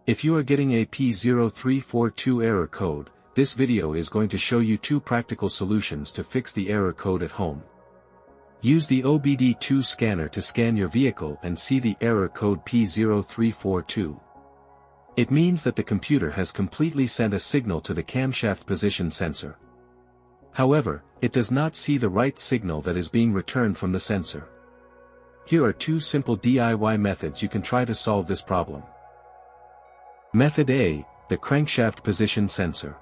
If you are getting a P0342 error code, this video is going to show you two practical solutions to fix the error code at home. Use the OBD2 scanner to scan your vehicle and see the error code P0342. It means that the computer has completely sent a signal to the camshaft position sensor. However, it does not see the right signal that is being returned from the sensor. Here are two simple DIY methods you can try to solve this problem. Method A, the crankshaft position sensor.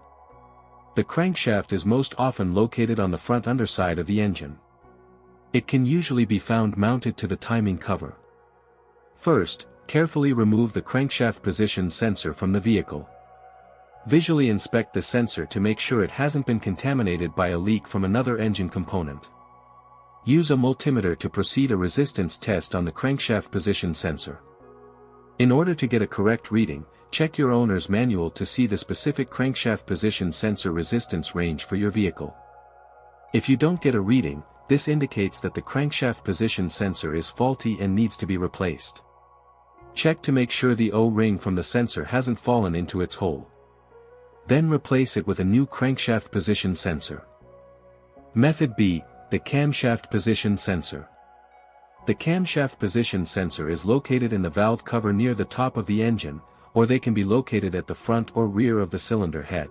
The crankshaft is most often located on the front underside of the engine. It can usually be found mounted to the timing cover. First, carefully remove the crankshaft position sensor from the vehicle. Visually inspect the sensor to make sure it hasn't been contaminated by a leak from another engine component. Use a multimeter to proceed a resistance test on the crankshaft position sensor. In order to get a correct reading, check your owner's manual to see the specific crankshaft position sensor resistance range for your vehicle. If you don't get a reading, this indicates that the crankshaft position sensor is faulty and needs to be replaced. Check to make sure the O-ring from the sensor hasn't fallen into its hole. Then replace it with a new crankshaft position sensor. Method B, the camshaft position sensor. The camshaft position sensor is located in the valve cover near the top of the engine, or they can be located at the front or rear of the cylinder head.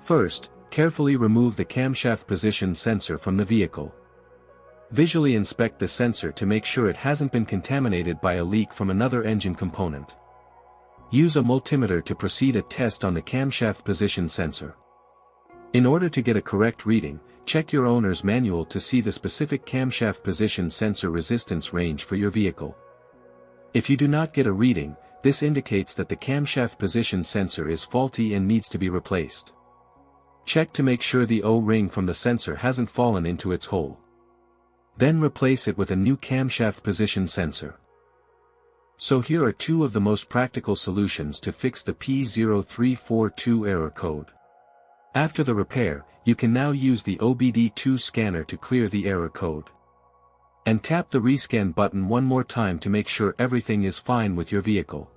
First, carefully remove the camshaft position sensor from the vehicle. Visually inspect the sensor to make sure it hasn't been contaminated by a leak from another engine component. Use a multimeter to proceed a test on the camshaft position sensor. In order to get a correct reading, check your owner's manual to see the specific camshaft position sensor resistance range for your vehicle. If you do not get a reading, this indicates that the camshaft position sensor is faulty and needs to be replaced. Check to make sure the O-ring from the sensor hasn't fallen into its hole. Then replace it with a new camshaft position sensor. So here are two of the most practical solutions to fix the P0342 error code. After the repair, you can now use the OBD2 scanner to clear the error code. And tap the rescan button one more time to make sure everything is fine with your vehicle.